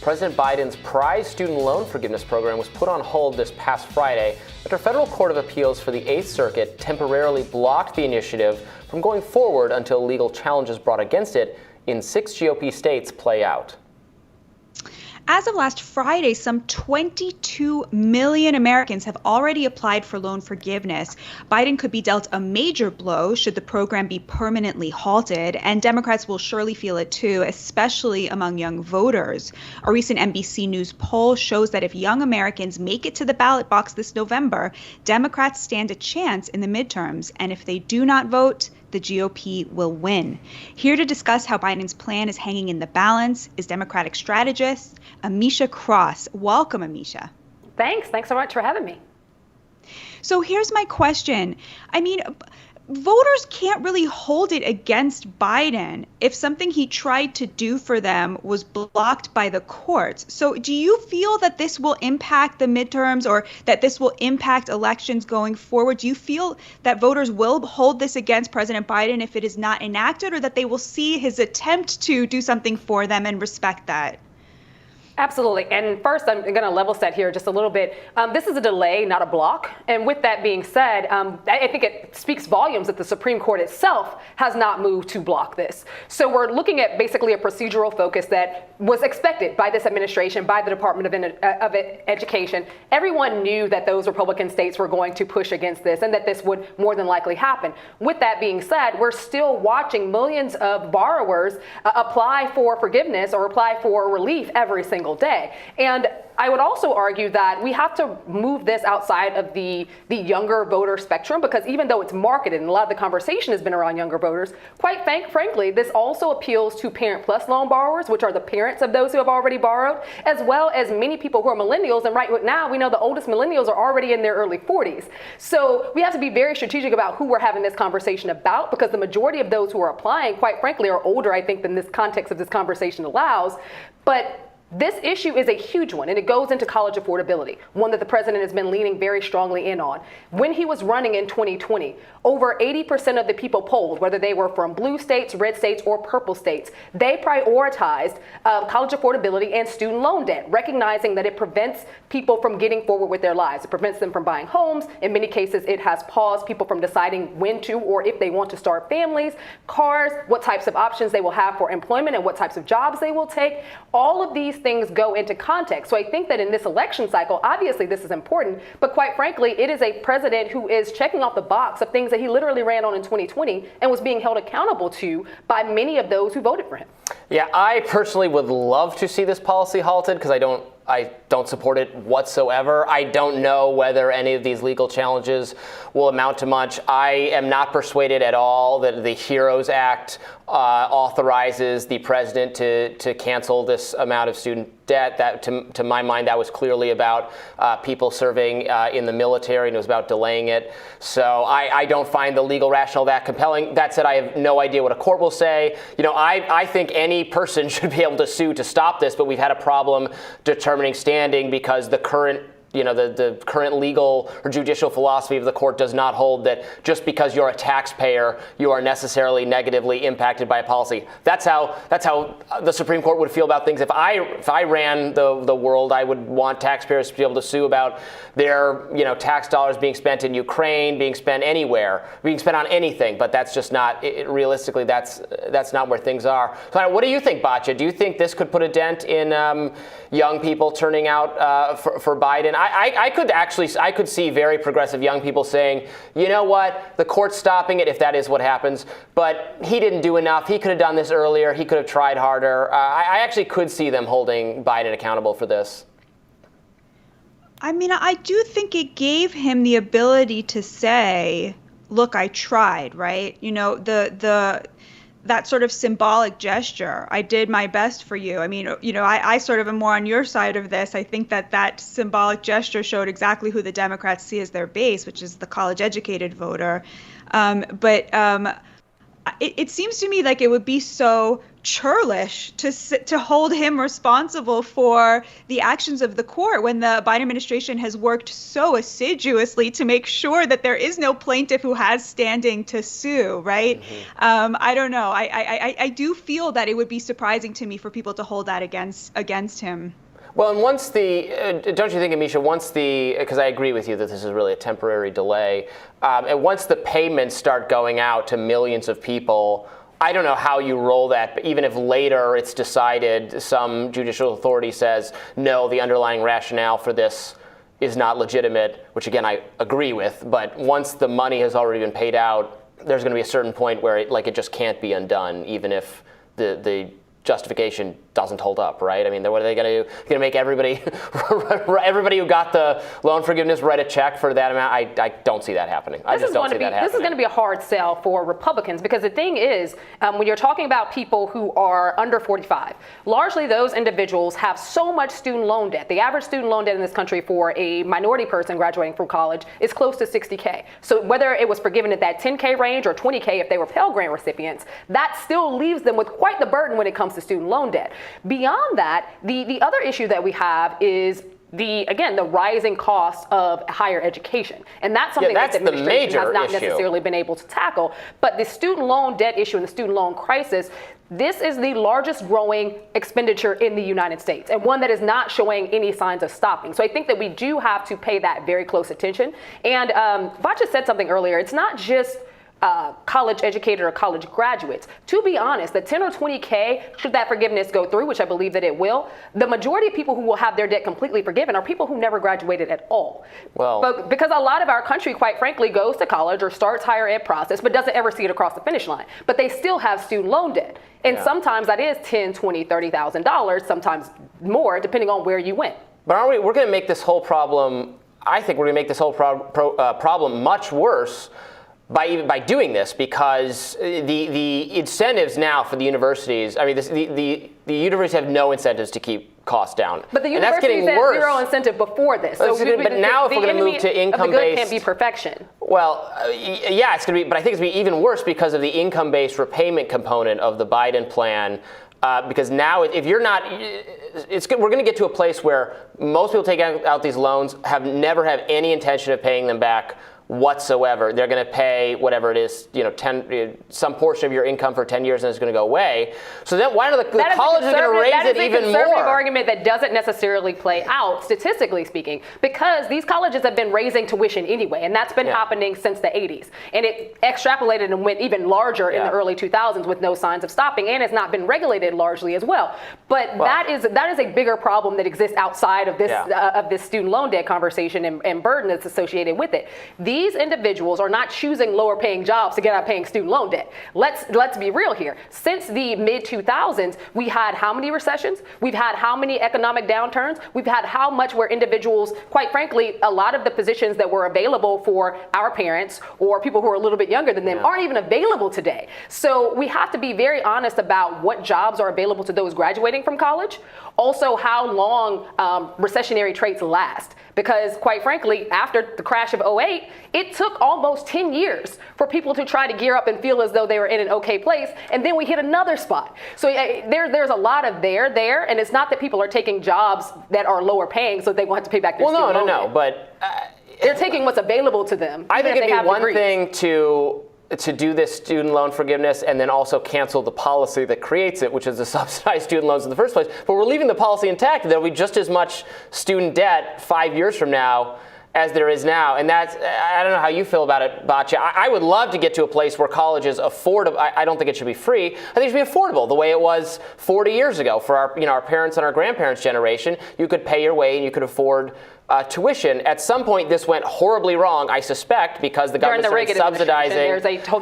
President Biden's prize student loan forgiveness program was put on hold this past Friday after a federal court of appeals for the 8th Circuit temporarily blocked the initiative from going forward until legal challenges brought against it in 6 GOP states play out. As of last Friday, some 22 million Americans have already applied for loan forgiveness. Biden could be dealt a major blow should the program be permanently halted, and Democrats will surely feel it too, especially among young voters. A recent NBC News poll shows that if young Americans make it to the ballot box this November, Democrats stand a chance in the midterms, and if they do not vote, the GOP will win. Here to discuss how Biden's plan is hanging in the balance is Democratic strategist Ameshia Cross. Welcome, Ameshia. Thanks so much for having me. So here's my question. Voters can't really hold it against Biden if something he tried to do for them was blocked by the courts. So do you feel that this will impact the midterms or that this will impact elections going forward? Do you feel that voters will hold this against President Biden if it is not enacted, or that they will see his attempt to do something for them and respect that? Absolutely. And first, I'm going to level set here just a little bit. This is a delay, not a block. And with that being said, I think it speaks volumes that the Supreme Court itself has not moved to block this. So we're looking at basically a procedural focus that was expected by this administration, by the Department of Education. Everyone knew that those Republican states were going to push against this and that this would more than likely happen. With that being said, we're still watching millions of borrowers apply for forgiveness or apply for relief every single day. And I would also argue that we have to move this outside of the younger voter spectrum, because even though it's marketed and a lot of the conversation has been around younger voters, quite frankly, this also appeals to Parent Plus loan borrowers, which are the parents of those who have already borrowed, as well as many people who are millennials. And right now, we know the oldest millennials are already in their early 40s. So we have to be very strategic about who we're having this conversation about, because the majority of those who are applying, quite frankly, are older, I think, than this context of this conversation allows. But this issue is a huge one, and it goes into college affordability, one that the president has been leaning very strongly in on. When he was running in 2020, over 80% of the people polled, whether they were from blue states, red states, or purple states, they prioritized college affordability and student loan debt, recognizing that it prevents people from getting forward with their lives. It prevents them from buying homes. In many cases, it has paused people from deciding when to or if they want to start families, cars, what types of options they will have for employment, and what types of jobs they will take. All of these things go into context. So I think that in this election cycle, obviously this is important, but quite frankly, it is a president who is checking off the box of things that he literally ran on in 2020 and was being held accountable to by many of those who voted for him. Yeah, I personally would love to see this policy halted, because I don't support it whatsoever. I don't know whether any of these legal challenges will amount to much. I am not persuaded at all that the HEROES Act authorizes the president to cancel this amount of student debt. That, to my mind, that was clearly about people serving in the military, and it was about delaying it. So I don't find the legal rationale that compelling. That said, I have no idea what a court will say. I think any person should be able to sue to stop this, but we've had a problem determining standing because the current the current legal or judicial philosophy of the court does not hold that just because you're a taxpayer, you are necessarily negatively impacted by a policy. That's how the Supreme Court would feel about things. If I ran the world, I would want taxpayers to be able to sue about their tax dollars being spent in Ukraine, being spent anywhere, being spent on anything. But that's just not realistically. That's not where things are. So what do you think, Batya? Do you think this could put a dent in young people turning out for Biden? I could see very progressive young people saying, you know what, the court's stopping it if that is what happens, but he didn't do enough. He could have done this earlier. He could have tried harder. I actually could see them holding Biden accountable for this. I mean, I do think it gave him the ability to say, look, I tried, right? That sort of symbolic gesture. I did my best for you. I mean, I sort of am more on your side of this. I think that symbolic gesture showed exactly who the Democrats see as their base, which is the college-educated voter. But it seems to me like it would be so churlish to hold him responsible for the actions of the court when the Biden administration has worked so assiduously to make sure that there is no plaintiff who has standing to sue, right? Mm-hmm. I don't know. I do feel that it would be surprising to me for people to hold that against him. Well, and once don't you think, Ameshia, because I agree with you that this is really a temporary delay, and once the payments start going out to millions of people, I don't know how you roll that, but even if later it's decided, some judicial authority says, no, the underlying rationale for this is not legitimate, which again, I agree with, but once the money has already been paid out, there's going to be a certain point where it just can't be undone, even if the justification doesn't hold up, right? I mean, what are they going to do? Going to make everybody who got the loan forgiveness write a check for that amount? I don't see that happening. I just don't see that happening. This is going to be a hard sell for Republicans because the thing is, when you're talking about people who are under 45, largely those individuals have so much student loan debt. The average student loan debt in this country for a minority person graduating from college is close to $60K. So whether it was forgiven at that $10K range or $20K if they were Pell Grant recipients, that still leaves them with quite the burden when it comes to student loan debt. Beyond that, the other issue that we have is the rising cost of higher education. And that's something that the administration has not necessarily been able to tackle. But the student loan debt issue and the student loan crisis, this is the largest growing expenditure in the United States and one that is not showing any signs of stopping. So I think that we do have to pay that very close attention. And Batya said something earlier. It's not just college educated or college graduates. To be honest, the 10 or 20K, should that forgiveness go through, which I believe that it will, the majority of people who will have their debt completely forgiven are people who never graduated at all. Well, but because a lot of our country, quite frankly, goes to college or starts higher ed process, but doesn't ever see it across the finish line. But they still have student loan debt. And sometimes that is $10,000, $20,000, $30,000, sometimes more, depending on where you went. But we're going to make this whole problem, I think we're going to make this whole problem much worse by doing this, because the incentives now for the universities, I mean, the universities have no incentives to keep costs down. But the universities had zero incentive before this. So but now if we're going to move to income-based, the good can't be perfection. Well, yeah, it's going to be, but I think it's going to be even worse because of the income-based repayment component of the Biden plan. Because now, if you're not, we're going to get to a place where most people take out these loans never have any intention of paying them back whatsoever. They're going to pay whatever it is, some portion of your income for 10 years, and it's going to go away. So then why are the colleges going to raise it even more? That is a conservative argument that doesn't necessarily play out, statistically speaking, because these colleges have been raising tuition anyway, and that's been happening since the 80s. And it extrapolated and went even larger in the early 2000s with no signs of stopping, and it's not been regulated largely as well. But that is a bigger problem that exists outside of this student loan debt conversation and burden that's associated with it. These individuals are not choosing lower paying jobs to get out paying student loan debt. Let's be real here. Since the mid 2000s, we had how many recessions? We've had how many economic downturns? We've had how much where individuals, quite frankly, a lot of the positions that were available for our parents or people who are a little bit younger than them aren't even available today. So we have to be very honest about what jobs are available to those graduating from college. Also, how long recessionary traits last. Because quite frankly, after the crash of 2008, it took almost 10 years for people to try to gear up and feel as though they were in an okay place. And then we hit another spot. So there's a lot of there. And it's not that people are taking jobs that are lower paying so they won't have to pay back their student loan. No. But they're taking what's available to them. I think it'd be one thing to do this student loan forgiveness and then also cancel the policy that creates it, which is to subsidize student loans in the first place. But we're leaving the policy intact. There'll be just as much student debt 5 years from now as there is now. And that's, I don't know how you feel about it, Batya. I would love to get to a place where college is affordable. I don't think it should be free. I think it should be affordable the way it was 40 years ago for our parents and our grandparents' generation. You could pay your way and you could afford tuition. At some point, this went horribly wrong, I suspect, because the government started subsidizing.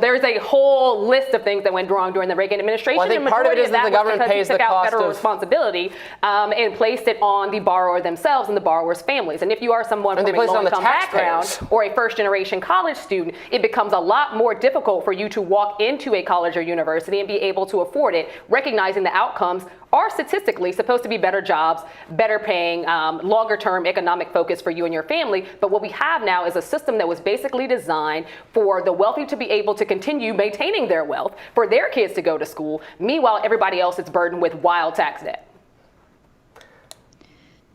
There's a whole list of things that went wrong during the Reagan administration. Well, I think part of it is that the government pays the cost of federal responsibility and placed it on the borrower themselves and the borrower's families. And if you are someone from a low-income background or a first-generation college student, it becomes a lot more difficult for you to walk into a college or university and be able to afford it, recognizing the outcomes are statistically supposed to be better jobs, better paying, longer term economic focus for you and your family. But what we have now is a system that was basically designed for the wealthy to be able to continue maintaining their wealth, for their kids to go to school. Meanwhile, everybody else is burdened with wild tax debt.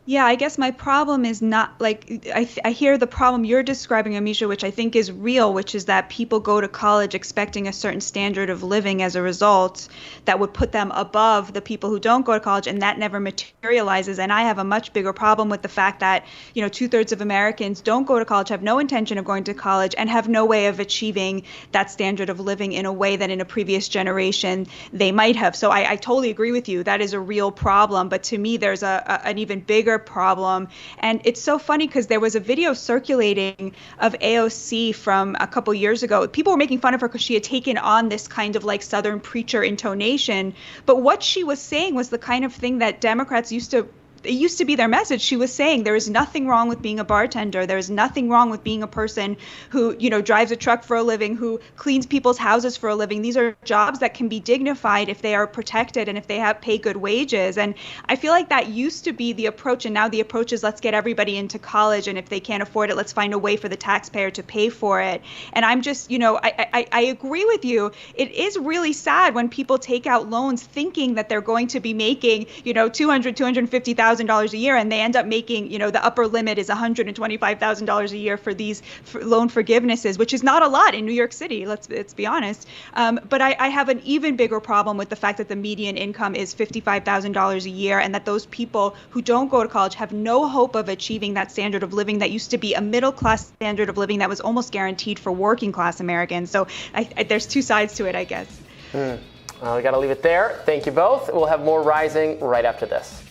Yeah, I guess my problem is not like I hear the problem you're describing, Ameshia, which I think is real, which is that people go to college expecting a certain standard of living as a result that would put them above the people who don't go to college, and that never materializes. And I have a much bigger problem with the fact that, 2/3 of Americans don't go to college, have no intention of going to college, and have no way of achieving that standard of living in a way that in a previous generation they might have. So I totally agree with you. That is a real problem. But to me, there's an even bigger problem. And it's so funny because there was a video circulating of AOC from a couple years ago. People were making fun of her because she had taken on this kind of like Southern preacher intonation. But what she was saying was the kind of thing that Democrats it used to be their message. She was saying there is nothing wrong with being a bartender. There is nothing wrong with being a person who, drives a truck for a living, who cleans people's houses for a living. These are jobs that can be dignified if they are protected and if they pay good wages. And I feel like that used to be the approach. And now the approach is let's get everybody into college. And if they can't afford it, let's find a way for the taxpayer to pay for it. And I'm just, I agree with you. It is really sad when people take out loans thinking that they're going to be making, $250,000 a year, and they end up making, the upper limit is $125,000 a year for these loan forgivenesses, which is not a lot in New York City. Let's be honest. But I have an even bigger problem with the fact that the median income is $55,000 a year, and that those people who don't go to college have no hope of achieving that standard of living that used to be a middle class standard of living that was almost guaranteed for working class Americans. So there's two sides to it, I guess. Well, we got to leave it there. Thank you both. We'll have more Rising right after this.